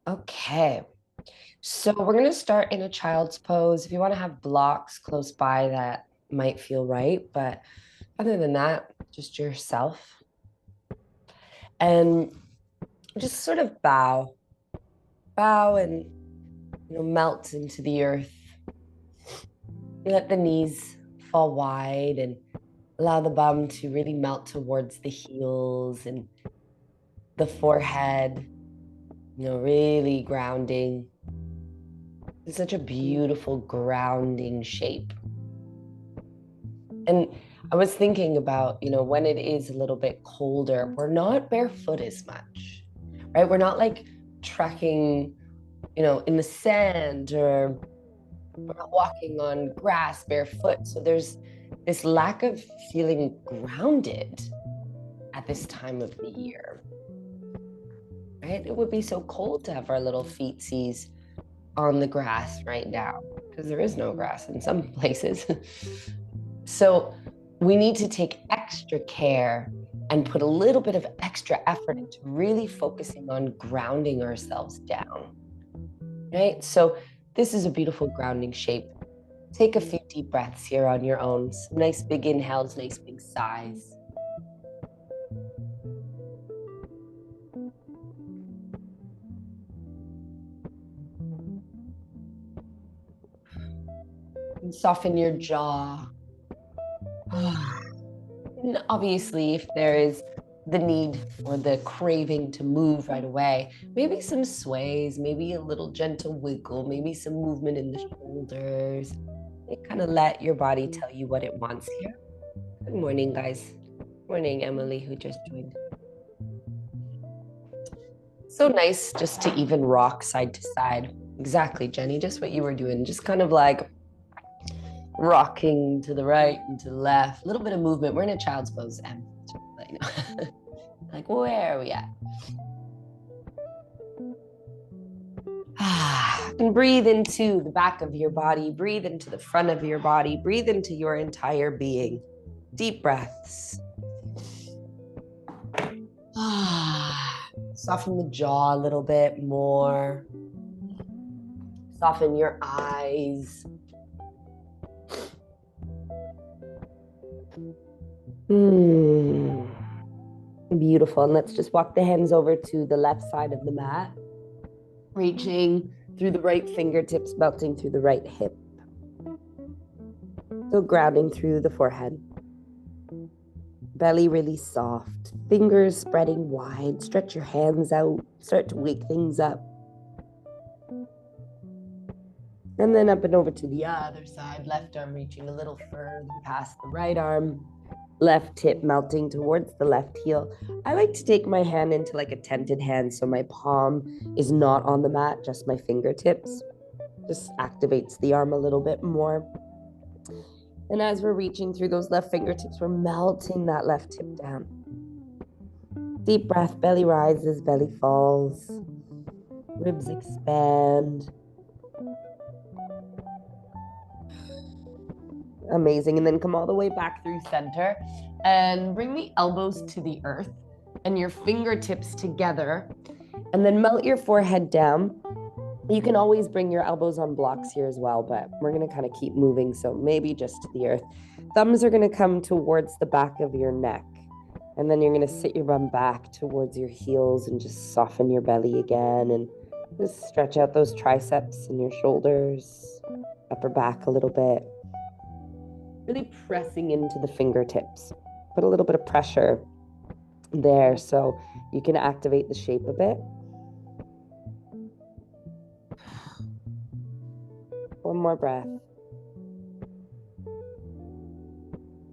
Okay, so we're going to start in a child's pose. If you want to have blocks close by, that might feel right. But other than that, just yourself. And just sort of bow and melt into the earth. Let the knees fall wide and allow the bum to really melt towards the heels and the forehead, really grounding. It's such a beautiful grounding shape. And I was thinking about, when it is a little bit colder, we're not barefoot as much, right? We're not like trekking, in the sand, or we're not walking on grass barefoot. So there's this lack of feeling grounded at this time of the year, right? It would be so cold to have our little feetsies on the grass right now because there is no grass in some places. So we need to take extra care and put a little bit of extra effort into really focusing on grounding ourselves down, right? So this is a beautiful grounding shape. Take a few deep breaths here on your own. Some nice big inhales, nice big sighs. And soften your jaw. And obviously, if there is the need or the craving to move right away, maybe some sways, maybe a little gentle wiggle, maybe some movement in the shoulders. Kind of let your body tell you what it wants here. Good morning, guys. Morning, Emily, who just joined. So nice just to even rock side to side. Exactly, Jenny, just what you were doing. Just kind of like rocking to the right and to the left. A little bit of movement. We're in a child's pose, Em. Like, where are we at? And breathe into the back of your body. Breathe into the front of your body. Breathe into your entire being. Deep breaths. Soften the jaw a little bit more. Soften your eyes. Beautiful. And let's just walk the hands over to the left side of the mat. Reaching through the right fingertips, melting through the right hip. So grounding through the forehead. Belly really soft. Fingers spreading wide. Stretch your hands out. Start to wake things up. And then up and over to the other side. Left arm reaching a little further past the right arm. Left hip melting towards the left heel. I like to take my hand into like a tented hand so my palm is not on the mat, just my fingertips. Just activates the arm a little bit more. And as we're reaching through those left fingertips, we're melting that left hip down. Deep breath, belly rises, belly falls. Ribs expand. Amazing. And then come all the way back through center and bring the elbows to the earth and your fingertips together, and then melt your forehead down. You can always bring your elbows on blocks here as well, but we're going to kind of keep moving. So maybe just to the earth. Thumbs are going to come towards the back of your neck. And then you're going to sit your bum back towards your heels and just soften your belly again. And just stretch out those triceps and your shoulders, upper back a little bit. Really pressing into the fingertips. Put a little bit of pressure there so you can activate the shape a bit. One more breath.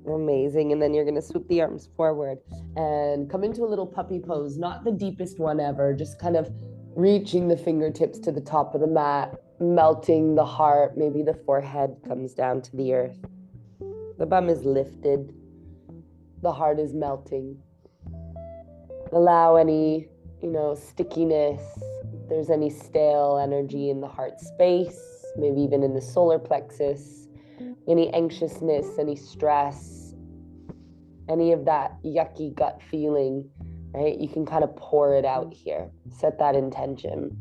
Amazing. And then you're going to swoop the arms forward and come into a little puppy pose, not the deepest one ever, just kind of reaching the fingertips to the top of the mat, melting the heart. Maybe the forehead comes down to the earth. The bum is lifted. The heart is melting. Allow any, stickiness, if there's any stale energy in the heart space, maybe even in the solar plexus, any anxiousness, any stress, any of that yucky gut feeling, right? You can kind of pour it out here. Set that intention.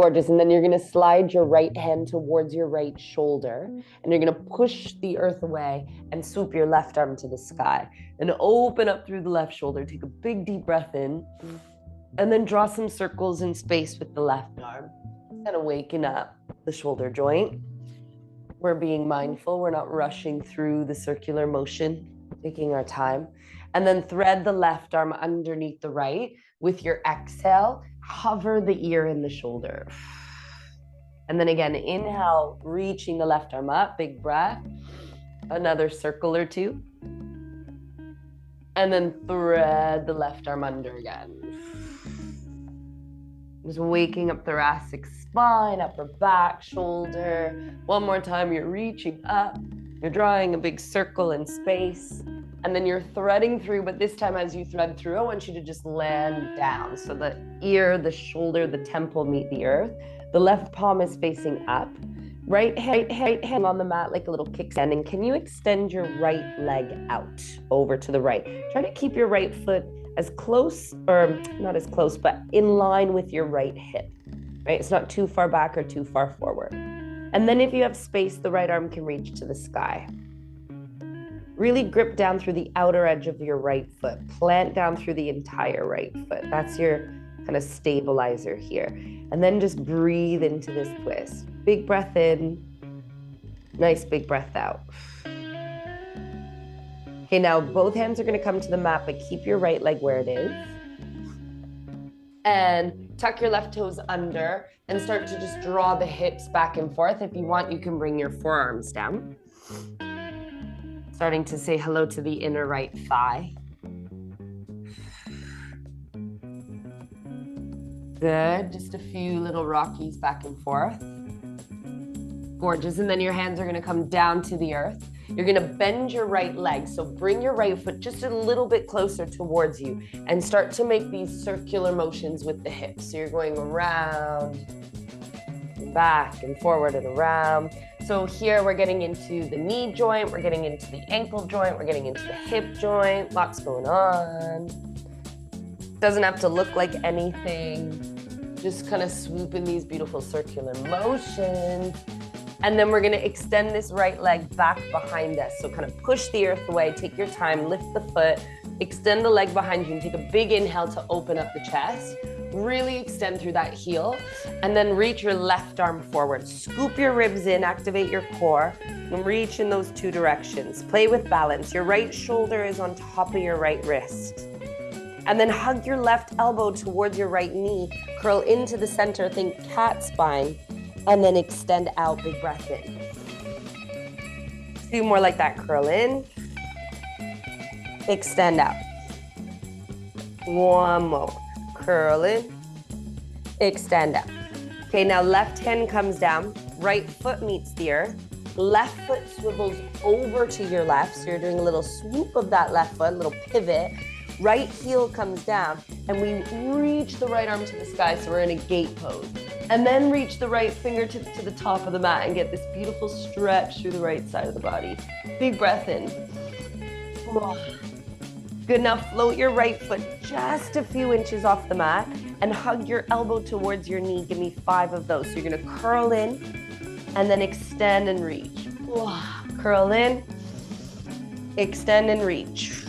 Gorgeous. And then you're going to slide your right hand towards your right shoulder, and you're going to push the earth away and swoop your left arm to the sky and open up through the left shoulder. Take a big deep breath in, and then draw some circles in space with the left arm. Kind of waking up the shoulder joint. We're being mindful. We're not rushing through the circular motion, taking our time. And then thread the left arm underneath the right. With your exhale, hover the ear in the shoulder. And then again, inhale, reaching the left arm up, big breath. Another circle or two. And then thread the left arm under again. Just waking up thoracic spine, upper back, shoulder. One more time, you're reaching up. You're drawing a big circle in space. And then you're threading through, but this time as you thread through, I want you to just land down. So the ear, the shoulder, the temple meet the earth. The left palm is facing up. Right hand on the mat like a little kickstand. And can you extend your right leg out over to the right? Try to keep your right foot as close, or not as close, but in line with your right hip, right? It's not too far back or too far forward. And then if you have space, the right arm can reach to the sky. Really grip down through the outer edge of your right foot. Plant down through the entire right foot. That's your kind of stabilizer here. And then just breathe into this twist. Big breath in. Nice big breath out. Okay, now both hands are going to come to the mat, but keep your right leg where it is. And tuck your left toes under and start to just draw the hips back and forth. If you want, you can bring your forearms down. Starting to say hello to the inner right thigh. Good, just a few little rockies back and forth. Gorgeous, and then your hands are gonna come down to the earth. You're gonna bend your right leg, so bring your right foot just a little bit closer towards you and start to make these circular motions with the hips. So you're going around, and back and forward and around. So here we're getting into the knee joint, we're getting into the ankle joint, we're getting into the hip joint, lots going on. Doesn't have to look like anything, just kind of swoop in these beautiful circular motions. And then we're gonna extend this right leg back behind us. So kind of push the earth away, take your time, lift the foot, extend the leg behind you, and take a big inhale to open up the chest. Really extend through that heel, and then reach your left arm forward. Scoop your ribs in, activate your core, and reach in those two directions. Play with balance. Your right shoulder is on top of your right wrist. And then hug your left elbow towards your right knee. Curl into the center, think cat spine, and then extend out, big breath in. Do more like that, curl in, extend out. One more. Curl in, extend out. Okay, now left hand comes down, right foot meets the earth, left foot swivels over to your left, so you're doing a little swoop of that left foot, a little pivot. Right heel comes down, and we reach the right arm to the sky, so we're in a gate pose. And then reach the right fingertips to the top of the mat and get this beautiful stretch through the right side of the body. Big breath in. Good, now float your right foot just a few inches off the mat and hug your elbow towards your knee. Give me 5 of those. So you're gonna curl in and then extend and reach. Curl in, extend and reach.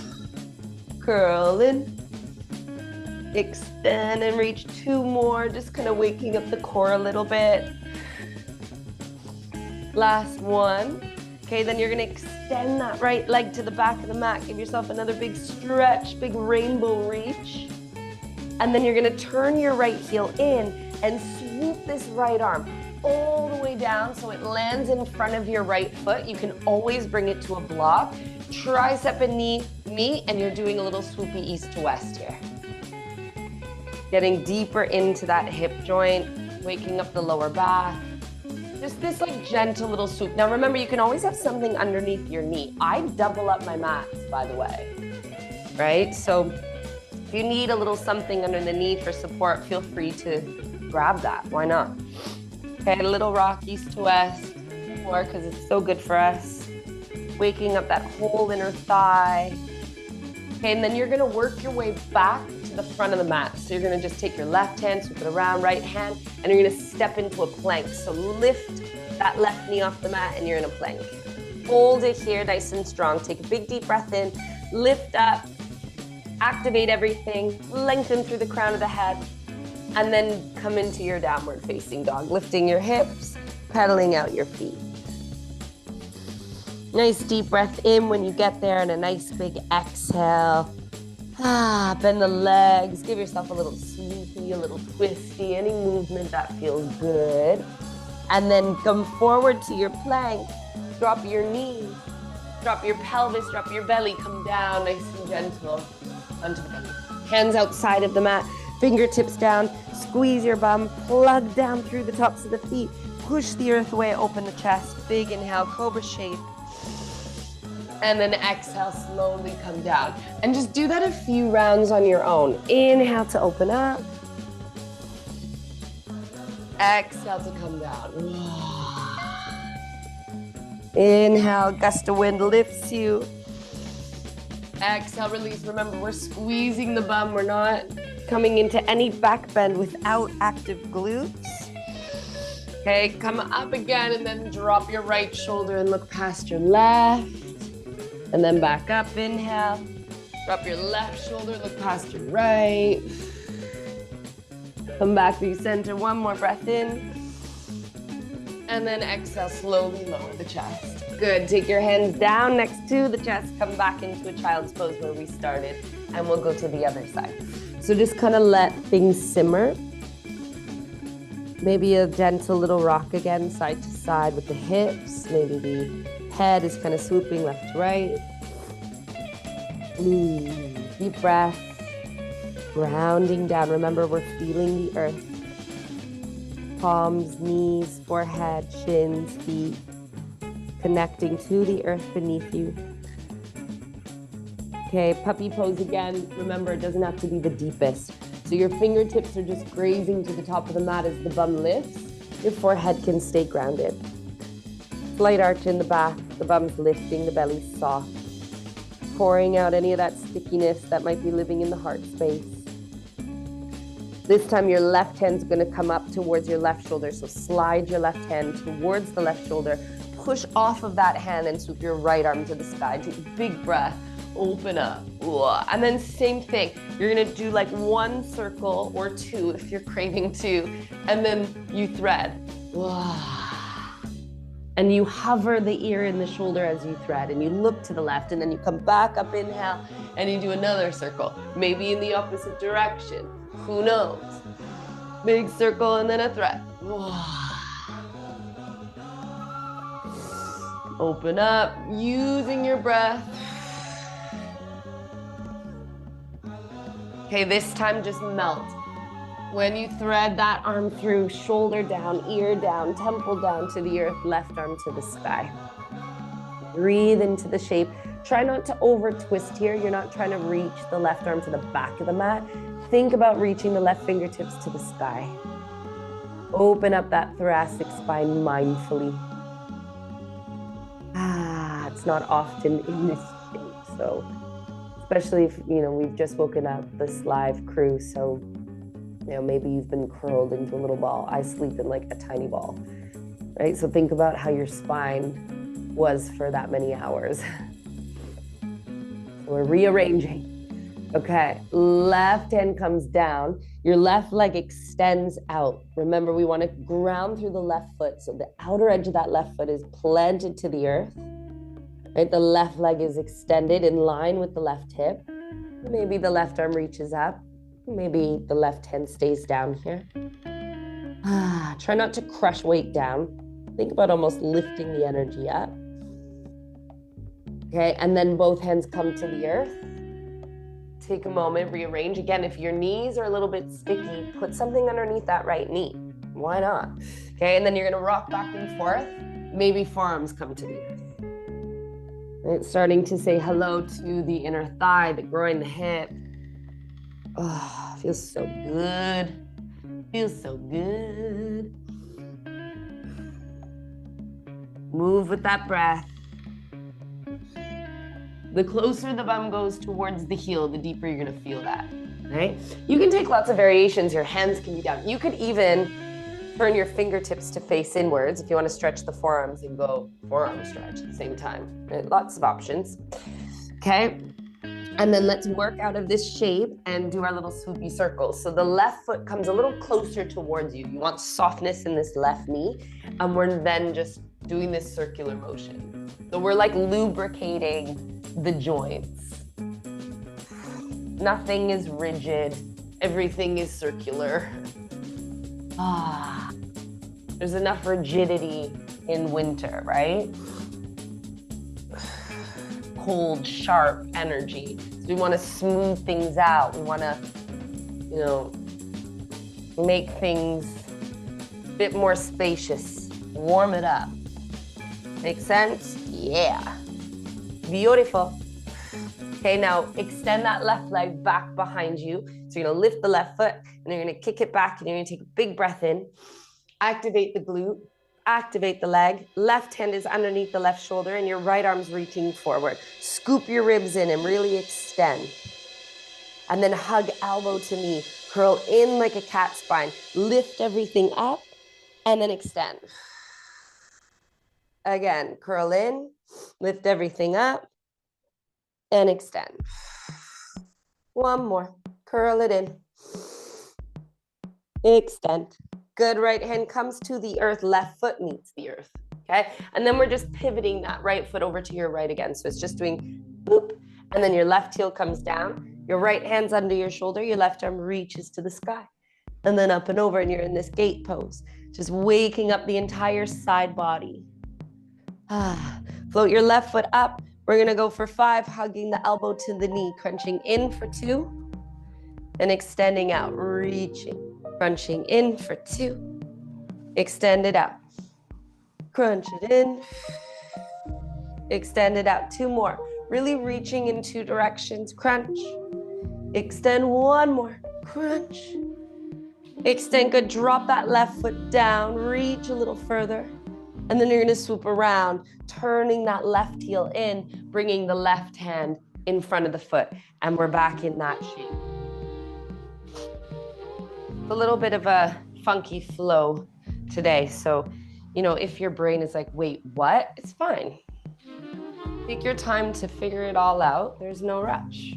Curl in, extend and reach. 2 more, just kind of waking up the core a little bit. Last one. Okay, then you're gonna extend that right leg to the back of the mat. Give yourself another big stretch, big rainbow reach. And then you're gonna turn your right heel in and swoop this right arm all the way down so it lands in front of your right foot. You can always bring it to a block. Tricep and knee meet, and you're doing a little swoopy east to west here. Getting deeper into that hip joint, waking up the lower back. Just this like gentle little swoop. Now remember, you can always have something underneath your knee. I double up my mats, by the way, right? So if you need a little something under the knee for support, feel free to grab that. Why not? Okay, a little rock east to west, more because it's so good for us. Waking up that whole inner thigh. Okay, and then you're gonna work your way back to the front of the mat. So you're gonna just take your left hand, sweep it around, right hand, and you're gonna step into a plank. So lift that left knee off the mat and you're in a plank. Hold it here, nice and strong. Take a big deep breath in, lift up, activate everything, lengthen through the crown of the head, and then come into your downward facing dog, lifting your hips, pedaling out your feet. Nice deep breath in when you get there and a nice big exhale. Bend the legs, give yourself a little sweepy, a little twisty, any movement that feels good. And then come forward to your plank, drop your knees, drop your pelvis, drop your belly, come down nice and gentle onto the belly. Hands outside of the mat, fingertips down, squeeze your bum, plug down through the tops of the feet, push the earth away, open the chest, big inhale, cobra shape. And then exhale, slowly come down. And just do that a few rounds on your own. Inhale to open up. Exhale to come down. Inhale, gust of wind lifts you. Exhale, release. Remember, we're squeezing the bum. We're not coming into any back bend without active glutes. Okay, come up again and then drop your right shoulder and look past your left. And then back up, inhale. Drop your left shoulder, look past your right. Come back through center, one more breath in. And then exhale, slowly lower the chest. Good, take your hands down next to the chest, come back into a child's pose where we started, and we'll go to the other side. So just kind of let things simmer. Maybe a gentle little rock again, side to side with the hips. Maybe the head is kind of swooping left to right. Deep breath, grounding down. Remember, we're feeling the earth. Palms, knees, forehead, shins, feet, connecting to the earth beneath you. Okay, puppy pose again. Remember, it doesn't have to be the deepest. So your fingertips are just grazing to the top of the mat as the bum lifts. Your forehead can stay grounded. Slight arch in the back, the bum's lifting, the belly's soft. Pouring out any of that stickiness that might be living in the heart space. This time your left hand's gonna come up towards your left shoulder. So slide your left hand towards the left shoulder. Push off of that hand and swoop your right arm to the sky. Take a big breath, open up. And then same thing. You're gonna do like one circle or two if you're craving two. And then you thread. And you hover the ear and the shoulder as you thread, and you look to the left, and then you come back up, inhale, and you do another circle, maybe in the opposite direction. Who knows? Big circle and then a thread. Open up, using your breath. Okay, this time just melt. When you thread that arm through, shoulder down, ear down, temple down to the earth, left arm to the sky. Breathe into the shape. Try not to over twist here. You're not trying to reach the left arm to the back of the mat. Think about reaching the left fingertips to the sky. Open up that thoracic spine mindfully. It's not often in this shape, so especially if, we've just woken up this live crew, so maybe you've been curled into a little ball. I sleep in like a tiny ball, right? So think about how your spine was for that many hours. We're rearranging. Okay, left hand comes down. Your left leg extends out. Remember, we want to ground through the left foot. So the outer edge of that left foot is planted to the earth, right? The left leg is extended in line with the left hip. Maybe the left arm reaches up. Maybe the left hand stays down here. Try not to crush weight down. Think about almost lifting the energy up. Okay, and then both hands come to the earth. Take a moment, rearrange. Again, if your knees are a little bit sticky, put something underneath that right knee. Why not? Okay, and then you're gonna rock back and forth. Maybe forearms come to the earth. Right, starting to say hello to the inner thigh, the groin, the hip. Oh, feels so good. Feels so good. Move with that breath. The closer the bum goes towards the heel, the deeper you're gonna feel that. right? You can take lots of variations. Your hands can be down. You could even turn your fingertips to face inwards if you want to stretch the forearms and go forearm stretch at the same time. Right? Lots of options. Okay. And then let's work out of this shape and do our little swoopy circles. So the left foot comes a little closer towards you. You want softness in this left knee. And we're then just doing this circular motion. So we're like lubricating the joints. Nothing is rigid. Everything is circular. There's enough rigidity in winter, right? Cold, sharp energy. So we want to smooth things out. We want to, make things a bit more spacious. Warm it up. Make sense? Yeah. Beautiful. Okay, now extend that left leg back behind you. So you're gonna lift the left foot and you're gonna kick it back and you're gonna take a big breath in. Activate the glute, activate the leg. Left hand is underneath the left shoulder and your right arm's reaching forward. Scoop your ribs in and really extend. And then hug elbow to knee. Curl in like a cat spine. Lift everything up and then extend. Again, curl in, lift everything up and extend. One more. Curl it in. Extend. Good. Right hand comes to the earth. Left foot meets the earth. Okay. And then we're just pivoting that right foot over to your right again. So it's just doing boop. And then your left heel comes down. Your right hand's under your shoulder. Your left arm reaches to the sky. And then up and over. And you're in this gate pose. Just waking up the entire side body. Float your left foot up. We're going to go for 5, hugging the elbow to the knee, crunching in for 2, and extending out, reaching, crunching in for 2, extend it out, crunch it in, extend it out, 2 more, really reaching in 2 directions, crunch, extend 1 more, crunch, extend, good, drop that left foot down, reach a little further. And then you're gonna swoop around, turning that left heel in, bringing the left hand in front of the foot. And we're back in that shape. A little bit of a funky flow today. So, if your brain is like, wait, what? It's fine. Take your time to figure it all out. There's no rush.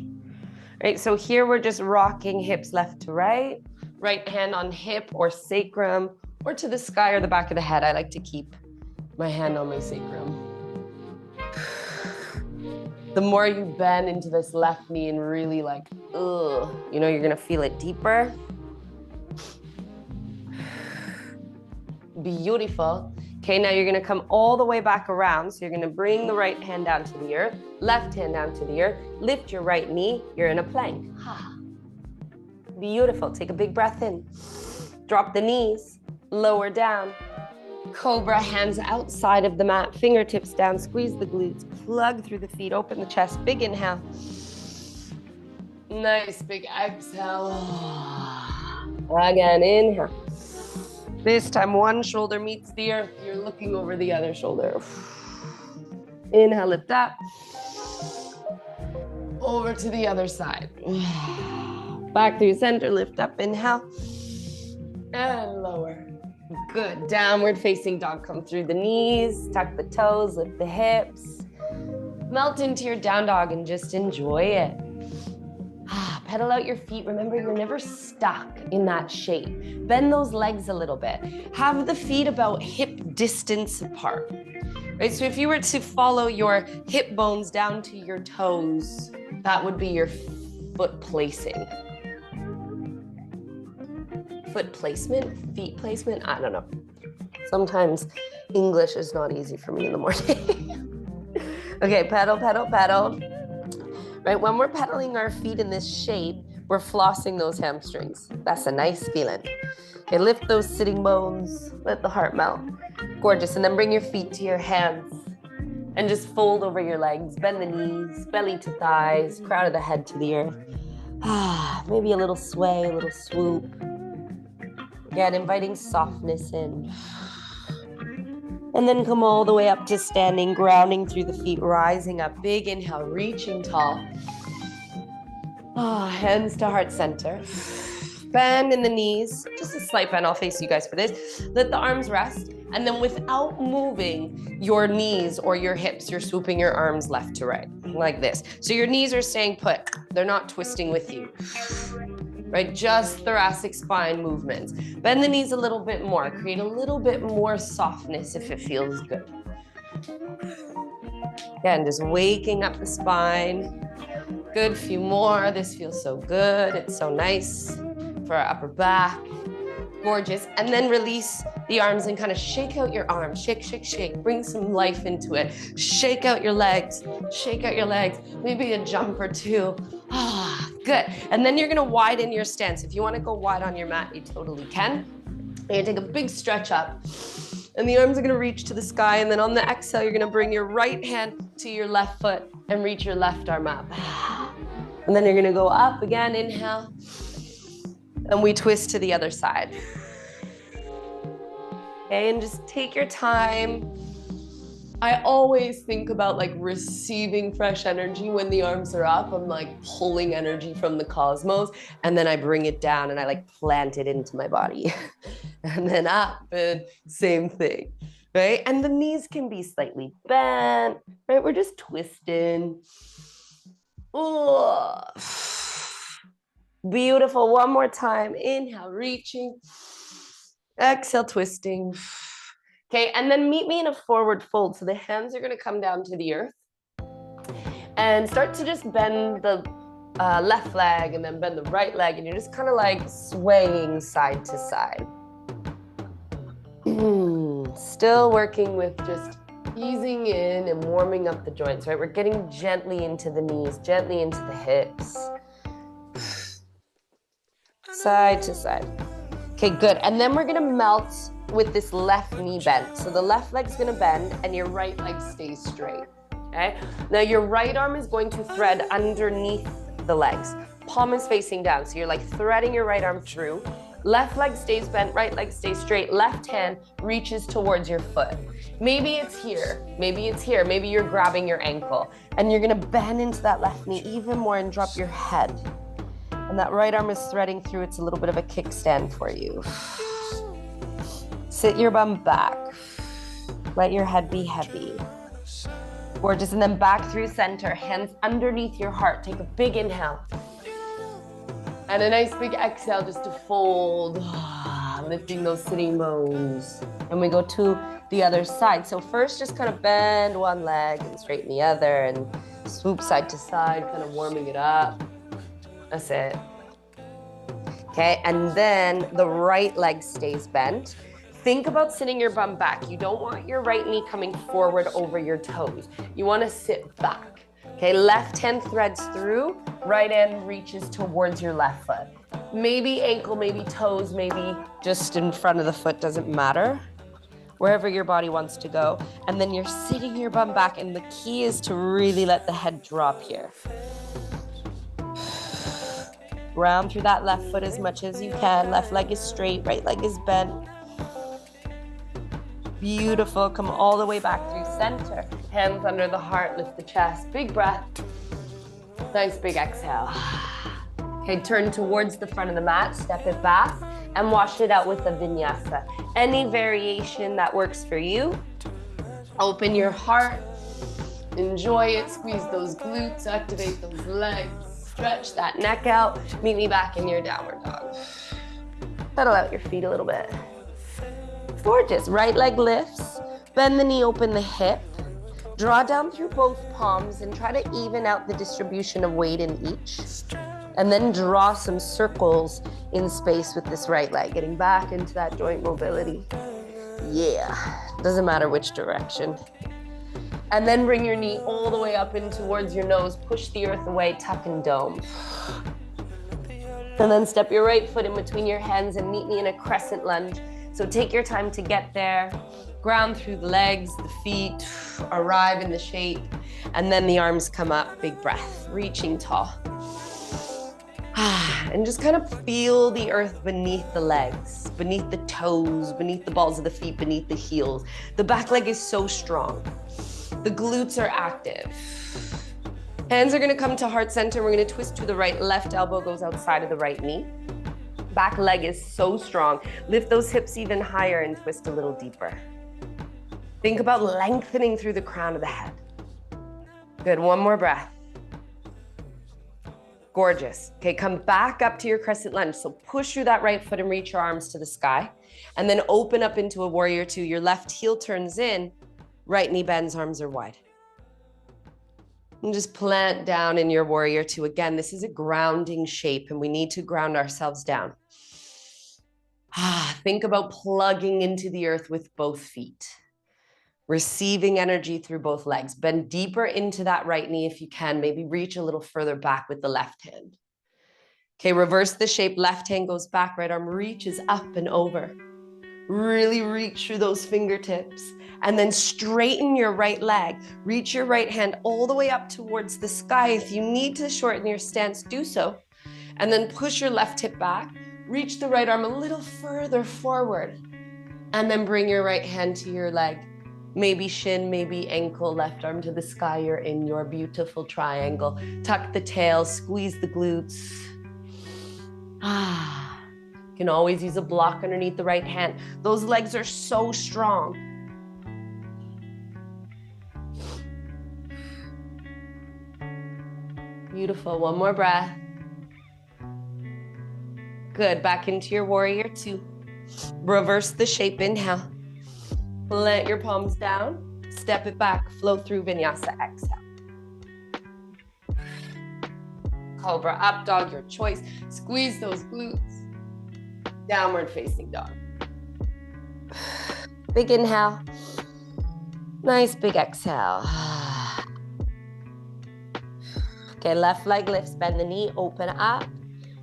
Right, so here we're just rocking hips left to right. Right hand on hip or sacrum or to the sky or the back of the head. I like to keep my hand on my sacrum. The more you bend into this left knee and really like, you're gonna feel it deeper. Beautiful. Okay, now you're gonna come all the way back around. So you're gonna bring the right hand down to the earth, left hand down to the earth, lift your right knee, you're in a plank. Beautiful, take a big breath in. Drop the knees, lower down. Cobra, hands outside of the mat, fingertips down, squeeze the glutes, plug through the feet, open the chest, big inhale. Nice, big exhale. Again, inhale. This time, one shoulder meets the earth, you're looking over the other shoulder. Inhale, lift up. Over to the other side. Back through center, lift up, inhale. And lower. Good. Downward facing dog. Come through the knees, tuck the toes, lift the hips. Melt into your down dog and just enjoy it. Pedal out your feet. Remember, you're never stuck in that shape. Bend those legs a little bit. Have the feet about hip distance apart. Right? So if you were to follow your hip bones down to your toes, that would be your foot placing. Foot placement, feet placement, I don't know. Sometimes English is not easy for me in the morning. Okay, pedal, pedal, pedal. Right, when we're pedaling our feet in this shape, we're flossing those hamstrings. That's a nice feeling. Okay, lift those sitting bones, let the heart melt. Gorgeous, and then bring your feet to your hands and just fold over your legs, bend the knees, belly to thighs, crown of the head to the earth. Maybe a little sway, a little swoop. Again, inviting softness in. And then come all the way up to standing, grounding through the feet, rising up. Big inhale, reaching tall. Hands to heart center. Bend in the knees, just a slight bend. I'll face you guys for this. Let the arms rest. And then without moving your knees or your hips, you're swooping your arms left to right, like this. So your knees are staying put. They're not twisting with you, right? Just thoracic spine movements. Bend the knees a little bit more. Create a little bit more softness if it feels good. Again, just waking up the spine. Good, few more. This feels so good. It's so nice for our upper back. Gorgeous. And then release the arms and kind of shake out your arms. Shake, shake, shake. Bring some life into it. Shake out your legs. Shake out your legs. Maybe a jump or two. Good. And then you're gonna widen your stance. If you wanna go wide on your mat, you totally can. You're gonna take a big stretch up. And the arms are gonna reach to the sky. And then on the exhale, you're gonna bring your right hand to your left foot and reach your left arm up. And then you're gonna go up again, inhale. And we twist to the other side. Okay, and just take your time. I always think about like receiving fresh energy when the arms are up. I'm like pulling energy from the cosmos, and then I bring it down and I like plant it into my body. And then up, and same thing, right? And the knees can be slightly bent, right? We're just twisting. Oh. Beautiful. One more time. Inhale, reaching. Exhale, twisting. Okay, and then meet me in a forward fold. So the hands are going to come down to the earth. And start to just bend the left leg and then bend the right leg. And you're just kind of like swaying side to side. Still working with just easing in and warming up the joints, right? We're getting gently into the knees, gently into the hips. Side to side. Okay, good. And then we're gonna melt with this left knee bent. So the left leg's gonna bend and your right leg stays straight, okay? Now your right arm is going to thread underneath the legs. Palm is facing down, so you're like threading your right arm through. Left leg stays bent, right leg stays straight. Left hand reaches towards your foot. Maybe it's here, maybe it's here. Maybe you're grabbing your ankle and you're gonna bend into that left knee even more and drop your head. And that right arm is threading through. It's a little bit of a kickstand for you. Sit your bum back. Let your head be heavy. Gorgeous. And then back through center, hands underneath your heart. Take a big inhale. And a nice big exhale just to fold, lifting those sitting bones. And we go to the other side. So first, just kind of bend one leg and straighten the other and swoop side to side, kind of warming it up. That's it. Okay, and then the right leg stays bent. Think about sitting your bum back. You don't want your right knee coming forward over your toes. You want to sit back. Okay, left hand threads through, right hand reaches towards your left foot. Maybe ankle, maybe toes, maybe just in front of the foot, doesn't matter. Wherever your body wants to go. And then you're sitting your bum back, and the key is to really let the head drop here. Round through that left foot as much as you can. Left leg is straight, right leg is bent. Beautiful. Come all the way back through center. Hands under the heart, lift the chest. Big breath. Nice big exhale. Okay, turn towards the front of the mat, step it back, and wash it out with a vinyasa. Any variation that works for you. Open your heart. Enjoy it. Squeeze those glutes, activate those legs. Stretch that neck out. Meet me back in your downward dog. Pedal out your feet a little bit. Gorgeous. Right leg lifts. Bend the knee, open the hip. Draw down through both palms and try to even out the distribution of weight in each. And then draw some circles in space with this right leg, getting back into that joint mobility. Yeah, doesn't matter which direction. And then bring your knee all the way up in towards your nose. Push the earth away, tuck and dome. And then step your right foot in between your hands and meet me in a crescent lunge. So take your time to get there. Ground through the legs, the feet, arrive in the shape. And then the arms come up, big breath, reaching tall. And just kind of feel the earth beneath the legs, beneath the toes, beneath the balls of the feet, beneath the heels. The back leg is so strong. The glutes are active. Hands are going to come to heart center. We're going to twist to the right. Left elbow goes outside of the right knee. Back leg is so strong. Lift those hips even higher and twist a little deeper. Think about lengthening through the crown of the head. Good, one more breath. Gorgeous. Okay, come back up to your crescent lunge. So push through that right foot and reach your arms to the sky. And then open up into a warrior two. Your left heel turns in, right knee bends, arms are wide. And just plant down in your warrior two. Again, this is a grounding shape and we need to ground ourselves down. Think about plugging into the earth with both feet. Receiving energy through both legs. Bend deeper into that right knee if you can. Maybe reach a little further back with the left hand. Okay, reverse the shape. Left hand goes back, right arm reaches up and over. Really reach through those fingertips. And then straighten your right leg. Reach your right hand all the way up towards the sky. If you need to shorten your stance, do so. And then push your left hip back. Reach the right arm a little further forward. And then bring your right hand to your leg. Maybe shin, maybe ankle, left arm to the sky. You're in your beautiful triangle. Tuck the tail, squeeze the glutes. You can always use a block underneath the right hand. Those legs are so strong. Beautiful, one more breath. Good, back into your warrior two. Reverse the shape, inhale. Plant your palms down, step it back, flow through vinyasa, exhale. Cobra, up dog, your choice. Squeeze those glutes. Downward facing dog. Big inhale. Nice big exhale. Okay, left leg lifts, bend the knee, open up.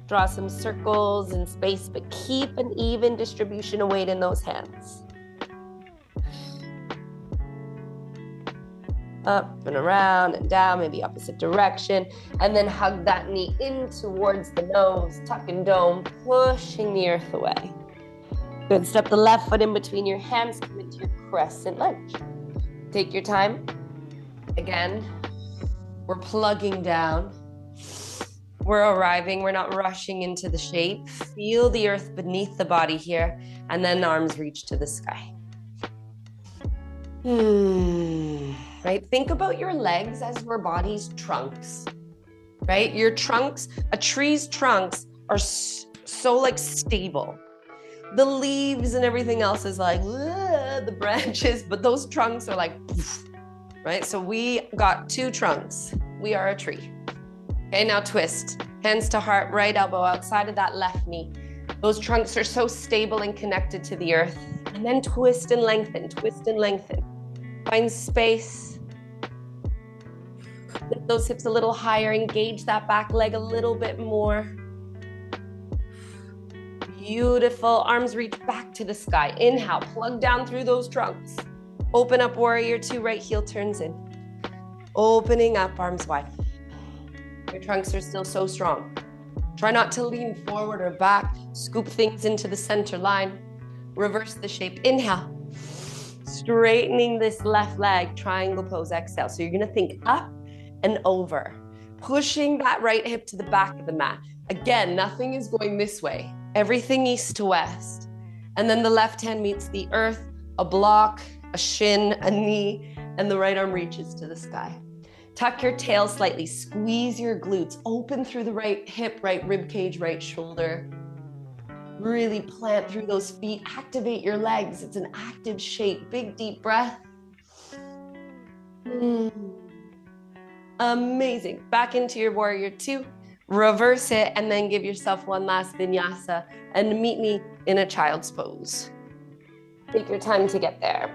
Draw some circles in space, but keep an even distribution of weight in those hands. Up and around and down, maybe opposite direction. And then hug that knee in towards the nose, tuck and dome, pushing the earth away. Good, step the left foot in between your hands, come into your crescent lunge. Take your time. Again, we're plugging down. We're arriving, we're not rushing into the shape. Feel the earth beneath the body here, and then arms reach to the sky. Right? Think about your legs as your body's trunks, right? Your trunks, a tree's trunks are so like stable. The leaves and everything else is like, the branches, but those trunks are like, right? So we got two trunks. We are a tree. Okay, now twist. Hands to heart, right elbow outside of that left knee. Those trunks are so stable and connected to the earth. And then twist and lengthen, twist and lengthen. Find space. Lift those hips a little higher, engage that back leg a little bit more. Beautiful, arms reach back to the sky. Inhale, plug down through those trunks. Open up warrior two, right heel turns in. Opening up, arms wide. Your trunks are still so strong. Try not to lean forward or back. Scoop things into the center line. Reverse the shape, inhale. Straightening this left leg, triangle pose, exhale. So you're gonna think up and over. Pushing that right hip to the back of the mat. Again, nothing is going this way. Everything east to west. And then the left hand meets the earth, a block, a shin, a knee, and the right arm reaches to the sky. Tuck your tail slightly, squeeze your glutes, open through the right hip, right rib cage, right shoulder. Really plant through those feet, activate your legs. It's an active shape. Big deep breath. Amazing. Back into your warrior two. Reverse it and then give yourself one last vinyasa and meet me in a child's pose. Take your time to get there.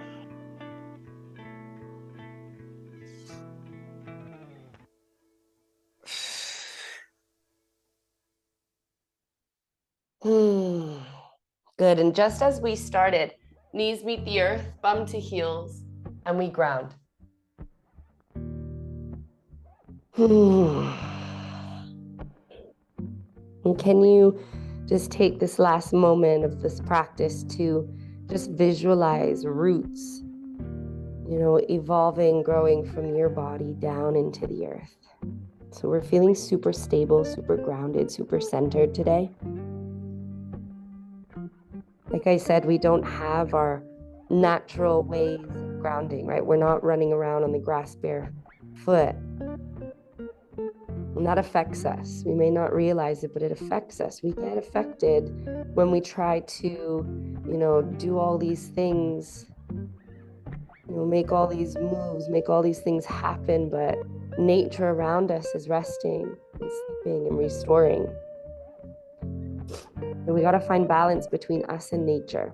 Good, and just as we started, knees meet the earth, bum to heels, and we ground. And can you just take this last moment of this practice to just visualize roots, evolving, growing from your body down into the earth. So we're feeling super stable, super grounded, super centered today. Like I said, we don't have our natural ways of grounding, right? We're not running around on the grass barefoot. And that affects us. We may not realize it, but it affects us. We get affected when we try to, do all these things, make all these moves, make all these things happen, but nature around us is resting and sleeping and restoring. And we got to find balance between us and nature.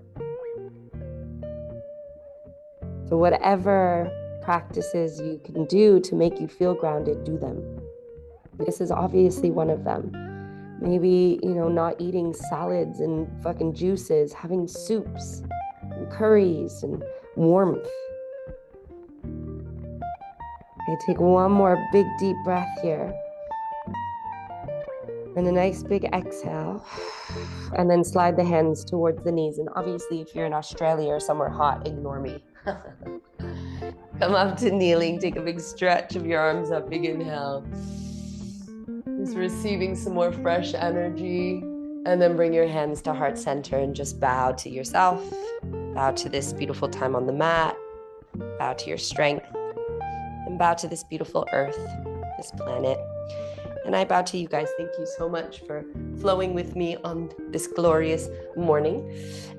So whatever practices you can do to make you feel grounded, do them. This is obviously one of them. Maybe, not eating salads and fucking juices, having soups and curries and warmth. Okay, take one more big deep breath here. And a nice big exhale. And then slide the hands towards the knees. And obviously, if you're in Australia or somewhere hot, ignore me. Come up to kneeling, take a big stretch of your arms up, big inhale. Just receiving some more fresh energy. And then bring your hands to heart center and just bow to yourself. Bow to this beautiful time on the mat. Bow to your strength. And bow to this beautiful earth, this planet. And I bow to you guys. Thank you so much for flowing with me on this glorious morning.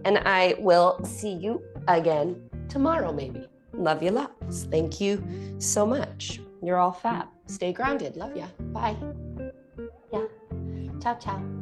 And I will see you again tomorrow, maybe. Love you lots. Thank you so much. You're all fab. Stay grounded. Love ya. Bye. Yeah. Ciao, ciao.